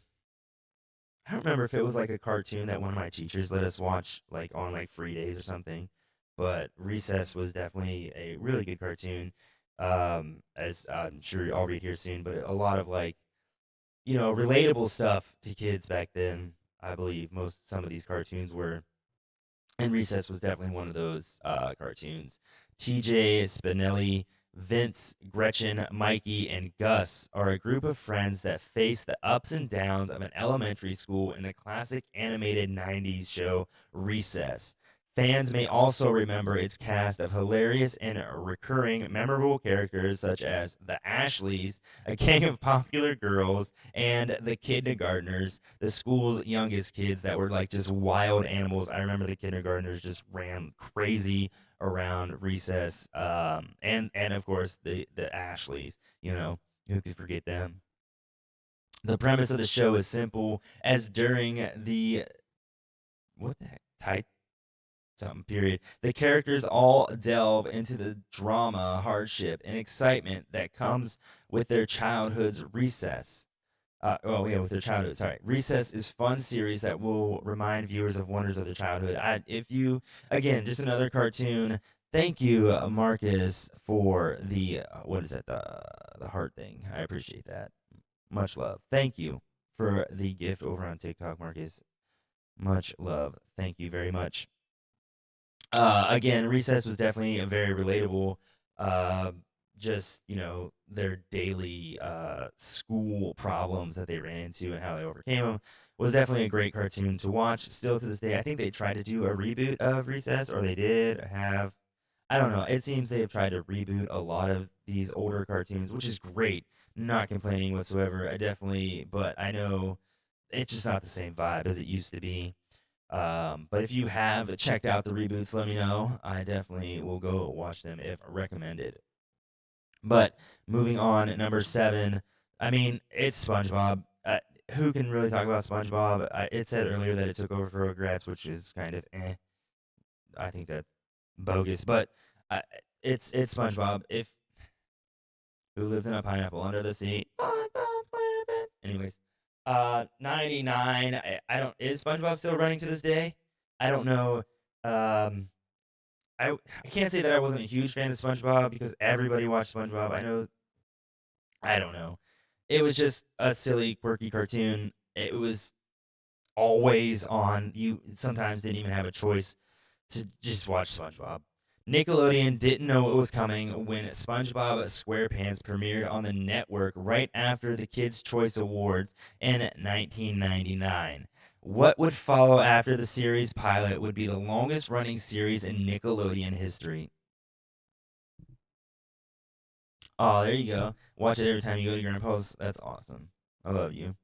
I don't remember if it was like a cartoon that one of my teachers let us watch, like on like free days or something. But Recess was definitely a really good cartoon. As I'm sure I'll read here soon, but a lot of like relatable stuff to kids back then. I believe some of these cartoons were, and Recess was definitely one of those cartoons. TJ, Spinelli, Vince, Gretchen, Mikey, and Gus are a group of friends that face the ups and downs of an elementary school in the classic animated 90s show Recess. Fans may also remember its cast of hilarious and recurring memorable characters such as the Ashleys, a gang of popular girls, and the kindergartners, the school's youngest kids that were like just wild animals. I remember the kindergartners just ran crazy around Recess, and of course the Ashleys. Who could forget them? The premise of the show is simple, as during the what the heck tight something period, the characters all delve into the drama, hardship, and excitement that comes with their childhood's Recess. With their childhood. Sorry, Recess is fun series that will remind viewers of wonders of their childhood. If you, again, just another cartoon. Thank you, Marcus, for the what is that, the heart thing. I appreciate that. Much love. Thank you for the gift over on TikTok, Marcus. Much love. Thank you very much. Again, Recess was definitely a very relatable. Just their daily school problems that they ran into and how they overcame them was definitely a great cartoon to watch. Still to this day, I think they tried to do a reboot of Recess, or they did have. I don't know. It seems they have tried to reboot a lot of these older cartoons, which is great. Not complaining whatsoever. I definitely, but I know it's just not the same vibe as it used to be. But if you have checked out the reboots, let me know. I definitely will go watch them if recommended. But moving on, at number seven, I mean, it's SpongeBob. Who can really talk about SpongeBob? It said earlier that it took over for Rugrats, which is kind of eh. I think that's bogus, but uh, it's SpongeBob. If who lives in a pineapple under the sea? Anyways, 99. I don't. Is SpongeBob still running to this day? I don't know. Um, I can't say that I wasn't a huge fan of SpongeBob because everybody watched SpongeBob. I know. I don't know. It was just a silly, quirky cartoon. It was always on. You sometimes didn't even have a choice to just watch SpongeBob. Nickelodeon didn't know what was coming when SpongeBob SquarePants premiered on the network right after the Kids' Choice Awards in 1999. What would follow after the series pilot would be the longest running series in Nickelodeon history. Oh, there you go. Watch it every time you go to your grandpa's. That's awesome. I love you.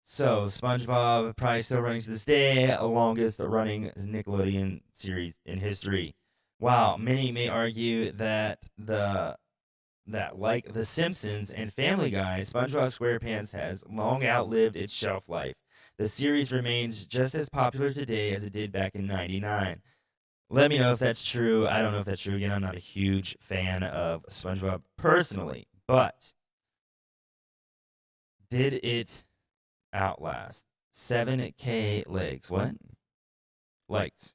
So, SpongeBob probably still running to this day, longest running Nickelodeon series in history. Wow, many may argue that like The Simpsons and Family Guy, SpongeBob SquarePants has long outlived its shelf life. The series remains just as popular today as it did back in '99. Let me know if that's true. I don't know if that's true. Again, I'm not a huge fan of SpongeBob personally, but did it outlast 7K legs? What? Likes.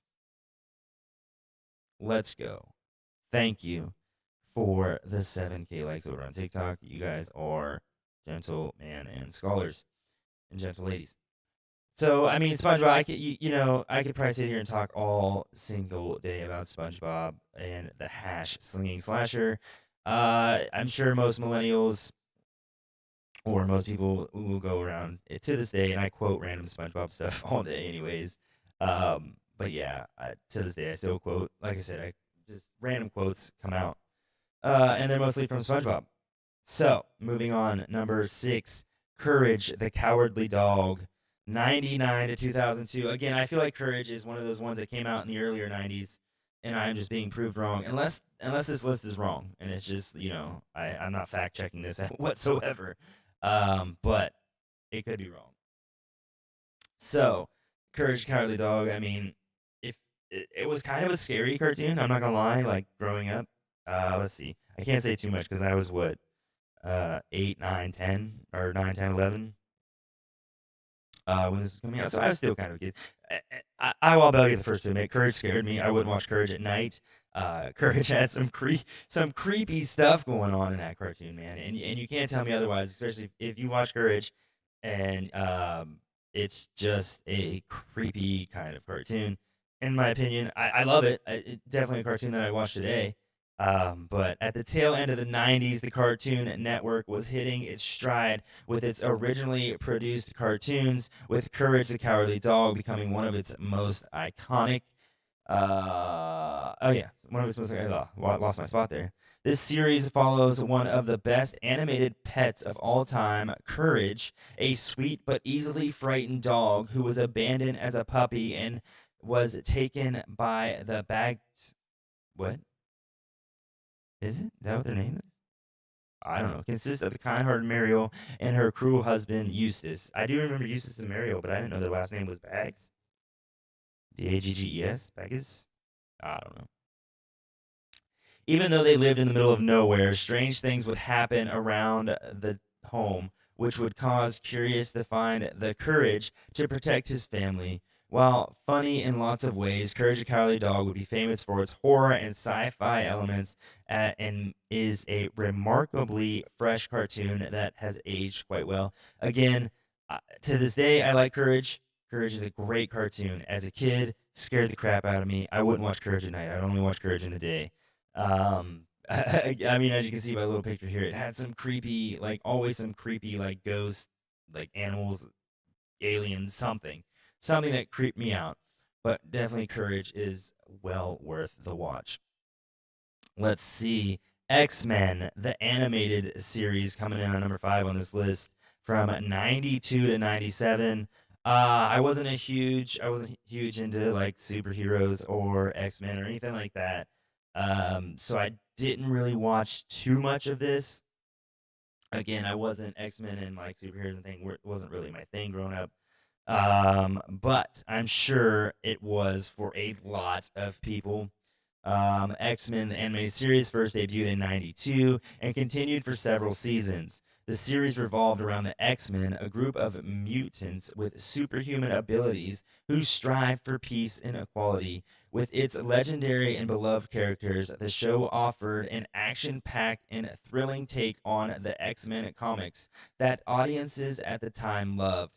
Let's go. Thank you for the 7K likes over on TikTok. You guys are gentlemen and scholars and gentle ladies. So, I mean, SpongeBob, I could probably sit here and talk all single day about SpongeBob and the hash slinging slasher. I'm sure most millennials or most people will go around it to this day, and I quote random SpongeBob stuff all day, anyways. But yeah, to this day, I still quote. Like I said, I just random quotes come out, and they're mostly from SpongeBob. So moving on, number six, Courage the Cowardly Dog, 99 to 2002. Again, I feel like Courage is one of those ones that came out in the earlier 90s, and I am just being proved wrong. Unless this list is wrong, and it's just I'm not fact checking this whatsoever. But it could be wrong. So, Courage the Cowardly Dog. I mean, if it was kind of a scary cartoon, I'm not gonna lie. Like growing up, let's see, I can't say too much because I was what 8, 9, 10, or 9, 10, 11 when this was coming out. So I was still kind of a kid. I will be the first to admit, Courage scared me. I wouldn't watch Courage at night. Courage had some creepy stuff going on in that cartoon, man, and you can't tell me otherwise. Especially if you watch Courage, and it's just a creepy kind of cartoon. In my opinion, I love it. It's definitely a cartoon that I watch today. But at the tail end of the 90s, the Cartoon Network was hitting its stride with its originally produced cartoons, with Courage the Cowardly Dog becoming one of its most iconic. Oh yeah, one of its most. Lost my spot there. This series follows one of the best animated pets of all time, Courage, a sweet but easily frightened dog who was abandoned as a puppy and was taken by the bags. What? Is that what their name is? I don't know. Consists of the kind-hearted Mariel and her cruel husband Eustace. I do remember Eustace and Mariel, but I didn't know their last name was Bags. Bagges. Baggis. I don't know. Even though they lived in the middle of nowhere, strange things would happen around the home, which would cause Curious to find the courage to protect his family. While funny in lots of ways, Courage the Cowardly Dog would be famous for its horror and sci-fi elements, and is a remarkably fresh cartoon that has aged quite well. Again, to this day, I like Courage. Courage is a great cartoon. As a kid, scared the crap out of me. I wouldn't watch Courage at night. I'd only watch Courage in the day. I mean, as you can see by the little picture here, it had some creepy, like always some creepy, like ghost, like animals, aliens, something that creeped me out. But definitely, Courage is well worth the watch. Let's see. X-Men, the animated series, coming in at number 5 on this list from 92 to 97. I wasn't huge into like superheroes or X-Men or anything like that. So I didn't really watch too much of this. Again, I wasn't X-Men and like superheroes and thing wasn't really my thing growing up. But I'm sure it was for a lot of people. X-Men, the animated series, first debuted in 92 and continued for several seasons. The series revolved around the X-Men, a group of mutants with superhuman abilities who strive for peace and equality. With its legendary and beloved characters, the show offered an action-packed and thrilling take on the X-Men comics that audiences at the time loved.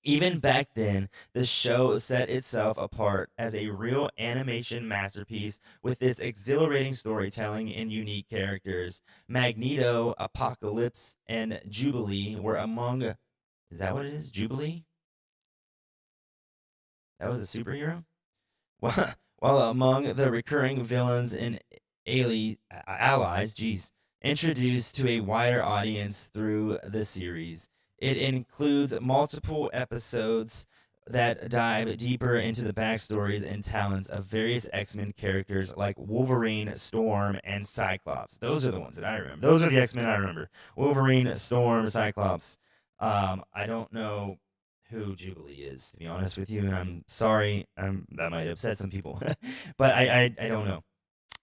Even back then, the show set itself apart as a real animation masterpiece with its exhilarating storytelling and unique characters. Magneto, Apocalypse, and Jubilee were among. Is that what it is? Jubilee? That was a superhero? While among the recurring villains and allies, geez, introduced to a wider audience through the series. It includes multiple episodes that dive deeper into the backstories and talents of various X-Men characters like Wolverine, Storm, and Cyclops. Those are the ones that I remember. Those are the X-Men I remember. Wolverine, Storm, Cyclops. I don't know who Jubilee is, to be honest with you, and I'm sorry, that might upset some people, but I don't know.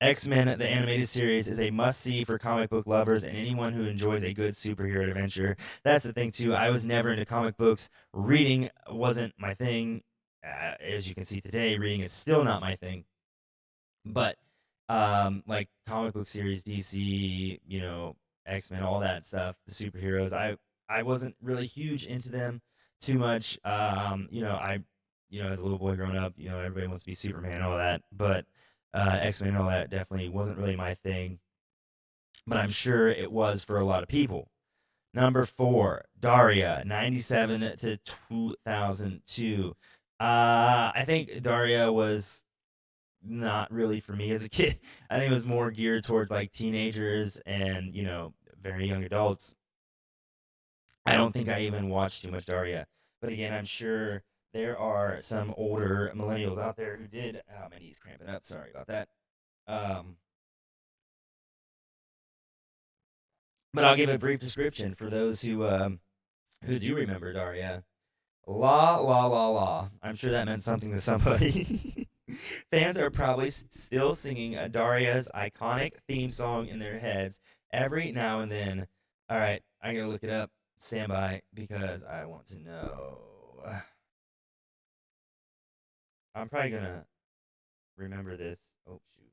X Men, the animated series, is a must see for comic book lovers and anyone who enjoys a good superhero adventure. That's the thing, too. I was never into comic books. Reading wasn't my thing. As you can see today, reading is still not my thing. But like comic book series, DC, X Men, all that stuff, the superheroes, I wasn't really huge into them too much. As a little boy growing up, everybody wants to be Superman and all that, but X Men and all that definitely wasn't really my thing. But I'm sure it was for a lot of people. Number 4, Daria, 97 to 2002. I think Daria was not really for me as a kid. I think it was more geared towards like teenagers and, very young adults. I don't think I even watched too much Daria. But again, I'm sure there are some older millennials out there who did. Oh, man, he's cramping up. Sorry about that. Um, but I'll give a brief description for those who do remember Daria. La la la la. I'm sure that meant something to somebody. Fans are probably still singing Daria's iconic theme song in their heads every now and then. All right, I gotta look it up. Stand by because I want to know. I'm probably gonna remember this. Oh shoot!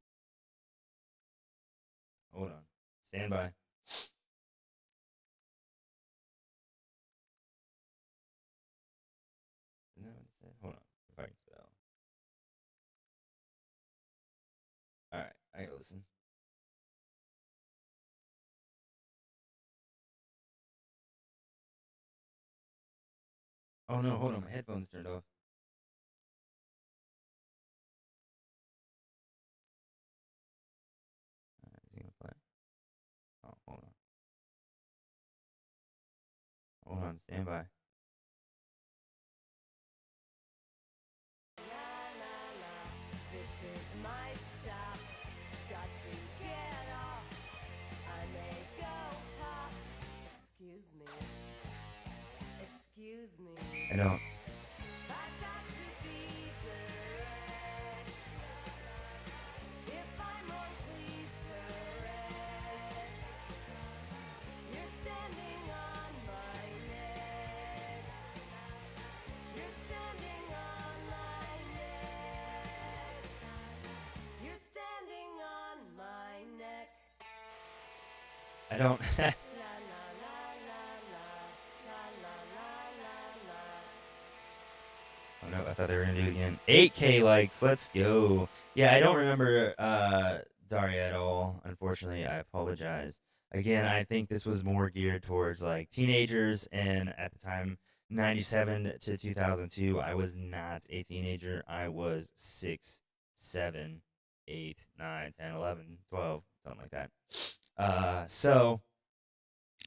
Hold on. Stand by. No, hold on. If I can spell. All right, I gotta listen. Oh no, hold on. My headphones turned off. All right, is he gonna play? Oh, hold on. Hold on. Stand by. This is my stop. Got to get off. I may go pop. Excuse me. Excuse me. I don't. I've got to be direct. If I'm wrong, please correct. You're standing on my neck. You're standing on my neck. You're standing on my neck. I don't. La la la la la la la la la la. Oh no, I thought they were gonna do it again. 8K likes, let's go. Yeah, I don't remember Daria at all. Unfortunately, I apologize. Again, I think this was more geared towards like teenagers, and at the time, 97 to 2002, I was not a teenager. I was 6, 7. 8, 9, 10, 11, 12, something like that. So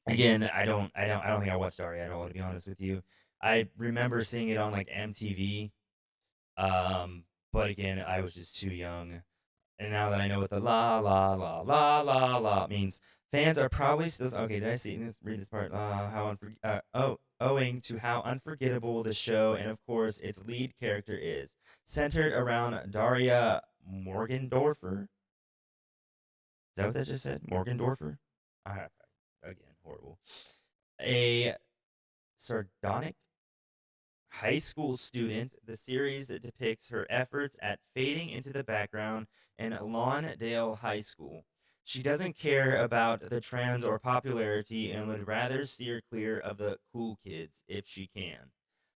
again, I don't think I watched Daria at all, to be honest with you. I remember seeing it on like MTV. But again, I was just too young. And now that I know what the la la la la la la means, fans are probably still okay. Did I see this? Read this part. Owing to how unforgettable the show and of course its lead character is, centered around Daria Morgendorfer. Is that what that just said? Morgendorfer. I, again, horrible. A sardonic high school student, the series depicts her efforts at fading into the background in Lawndale High School. She doesn't care about the trends or popularity and would rather steer clear of the cool kids if she can.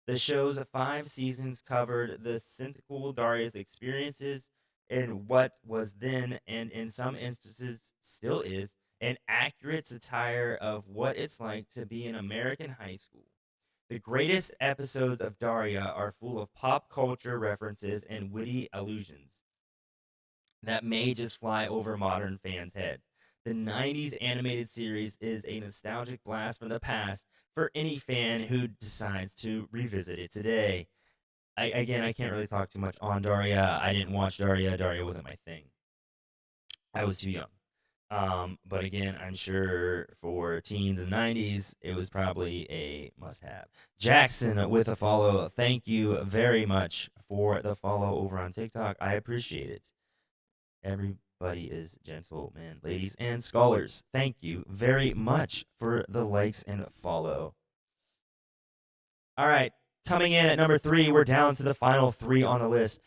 The show's 5 seasons covered the cynical Daria's experiences in what was then, and in some instances still is, an accurate satire of what it's like to be in American high school. The greatest episodes of Daria are full of pop culture references and witty allusions that may just fly over modern fans' heads. The 90s animated series is a nostalgic blast from the past for any fan who decides to revisit it today. I can't really talk too much on Daria. I didn't watch Daria. Daria wasn't my thing. I was too young. But again, I'm sure for teens in the 90s, it was probably a must have. Jackson with a follow. Thank you very much for the follow over on TikTok. I appreciate it. Everybody is gentlemen, ladies, and scholars. Thank you very much for the likes and follow. All right, coming in at number 3, we're down to the final 3 on the list.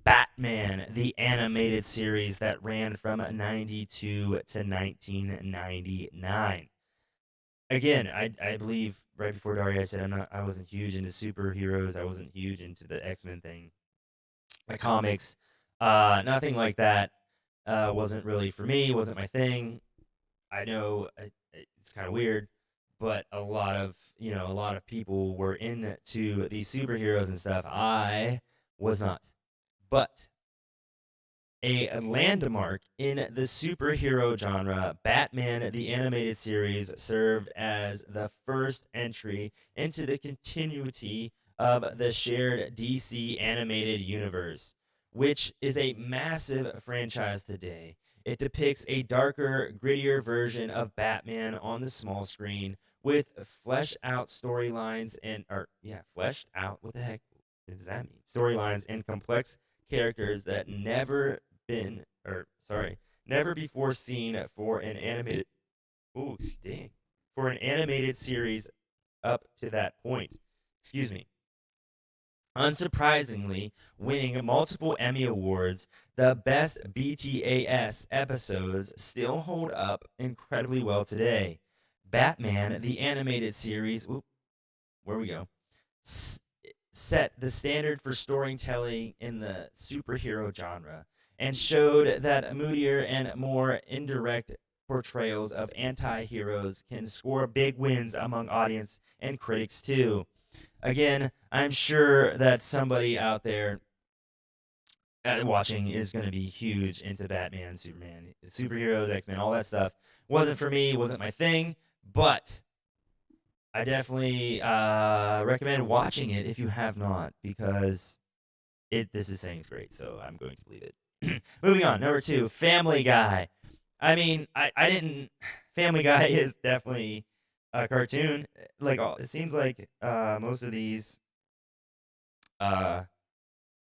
Batman, the animated series that ran from 92 to 1999. Again, I believe right before Daria I said I wasn't huge into superheroes. I wasn't huge into the X-Men thing. The comics, nothing like that. Wasn't really for me, wasn't my thing. I know it's kind of weird, but a lot of people were into these superheroes and stuff. I was not. But a landmark in the superhero genre, Batman the Animated Series served as the first entry into the continuity of the shared DC animated universe, which is a massive franchise today. It depicts a darker, grittier version of Batman on the small screen with fleshed out storylines fleshed out. What the heck does that mean? Storylines and complex characters that never before seen for an animated ooh, dang, for an animated series up to that point. Excuse me. Unsurprisingly, winning multiple Emmy Awards, the best BTAS episodes still hold up incredibly well today. Batman, the animated series, where we go, set the standard for storytelling in the superhero genre and showed that moodier and more indirect portrayals of anti-heroes can score big wins among audience and critics too. Again, I'm sure that somebody out there watching is going to be huge into Batman, Superman, superheroes, X-Men, all that stuff. Wasn't for me, wasn't my thing, but I definitely recommend watching it if you have not, because this is saying it's great, so I'm going to believe it. Moving on, number 2, Family Guy. I mean, I didn't. Family Guy is definitely a cartoon. Like it seems like most of these uh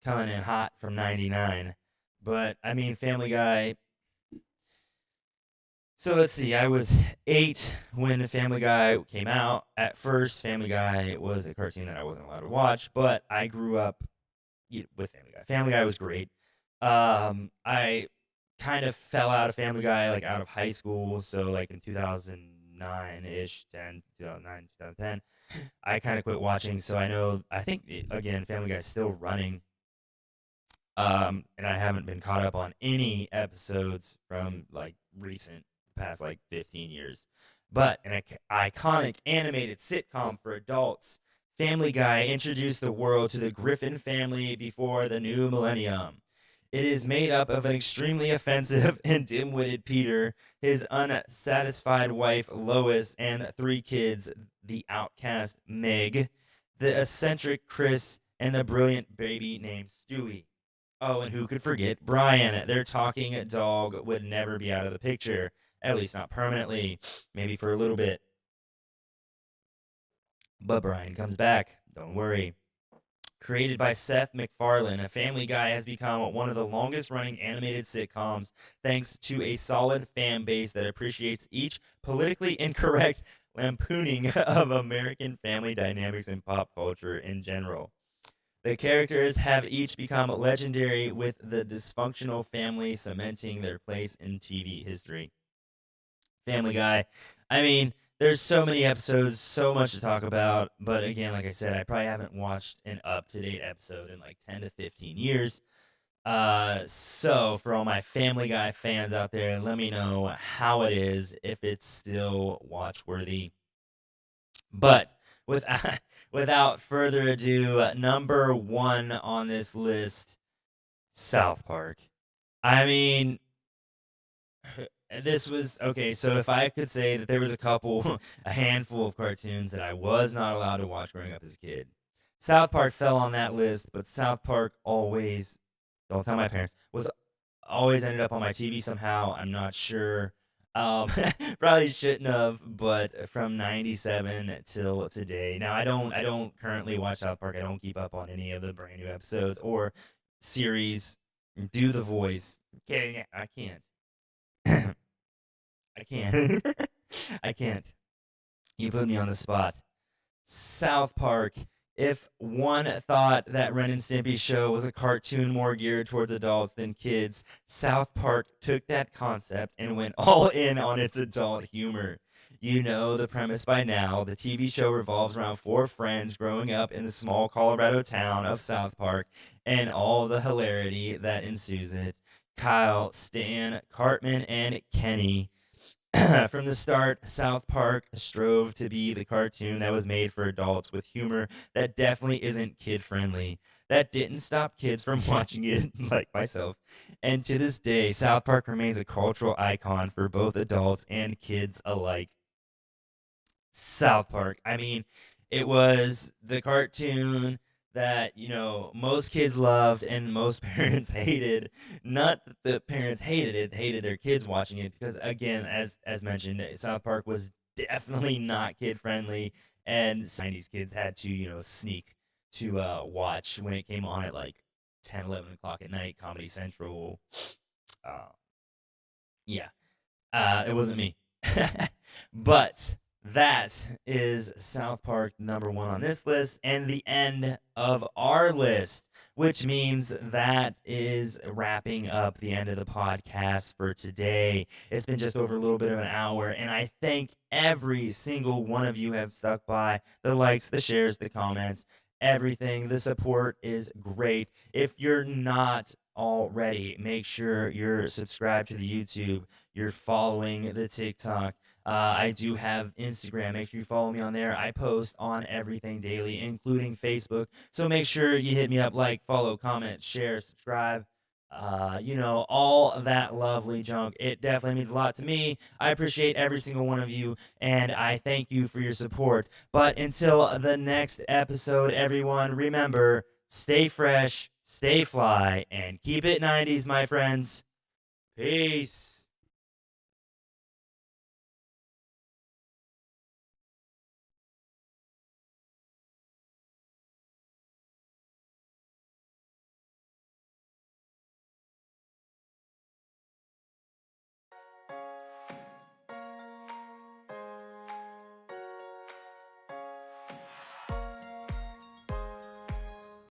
coming in hot from '99, but I mean, Family Guy. So let's see. I was 8 when Family Guy came out. At first, Family Guy was a cartoon that I wasn't allowed to watch, but I grew up with Family Guy. Family Guy was great. I kind of fell out of Family Guy like out of high school, so like in 2009 ish, 2009, 2010, I kind of quit watching. So I think again, Family Guy is still running. And I haven't been caught up on any episodes from like recent past like 15 years. But an iconic animated sitcom for adults, Family Guy introduced the world to the Griffin family before the new millennium. It is made up of an extremely offensive and dim-witted Peter, his unsatisfied wife Lois, and three kids: the outcast Meg, the eccentric Chris, and the brilliant baby named Stewie. Oh, and who could forget Brian? Their talking dog would never be out of the picture, at least not permanently, maybe for a little bit. But Brian comes back, don't worry. Created by Seth MacFarlane, Family Guy has become one of the longest running animated sitcoms thanks to a solid fan base that appreciates each politically incorrect lampooning of American family dynamics and pop culture in general. The characters have each become legendary, with the dysfunctional family cementing their place in TV history. Family Guy. I mean, there's so many episodes, so much to talk about. But again, like I said, I probably haven't watched an up to date episode in like 10 to 15 years. So for all my Family Guy fans out there, let me know how it is, if it's still watch worthy. But with, without further ado, number one on this list, South Park. I mean, this was okay. So if I could say that there was a couple, a handful of cartoons that I was not allowed to watch growing up as a kid, South Park fell on that list. But South Park always, don't tell my parents, was always ended up on my TV somehow. I'm not sure. Probably shouldn't have, but from '97 till today. Now I don't currently watch South Park. I don't keep up on any of the brand new episodes or series. Do the voice. Okay, I can't. I can't. I can't. You put me on the spot. South Park. If one thought that Ren and Stimpy show was a cartoon more geared towards adults than kids, South Park took that concept and went all in on its adult humor. You know the premise by now. The TV show revolves around four friends growing up in the small Colorado town of South Park and all the hilarity that ensues it. Kyle, Stan, Cartman, and Kenny. From the start, South Park strove to be the cartoon that was made for adults with humor that definitely isn't kid friendly. That didn't stop kids from watching it, like myself. And to this day, South Park remains a cultural icon for both adults and kids alike. South Park. I mean, it was the cartoon that, most kids loved and most parents hated. Not that the parents hated it, hated their kids watching it because, again, as mentioned, South Park was definitely not kid friendly, and 90s kids had to, sneak to watch when it came on at like 10, 11 o'clock at night, Comedy Central. Uh, yeah, it wasn't me. But that is South Park number one on this list and the end of our list, which means that is wrapping up the end of the podcast for today. It's been just over a little bit of an hour, and I thank every single one of you have stuck by. The likes, the shares, the comments, everything. The support is great. If you're not already, make sure you're subscribed to the YouTube, you're following the TikTok. I do have Instagram. Make sure you follow me on there. I post on everything daily, including Facebook. So make sure you hit me up, like, follow, comment, share, subscribe. All that lovely junk. It definitely means a lot to me. I appreciate every single one of you, and I thank you for your support. But until the next episode, everyone, remember, stay fresh, stay fly, and keep it 90s, my friends. Peace.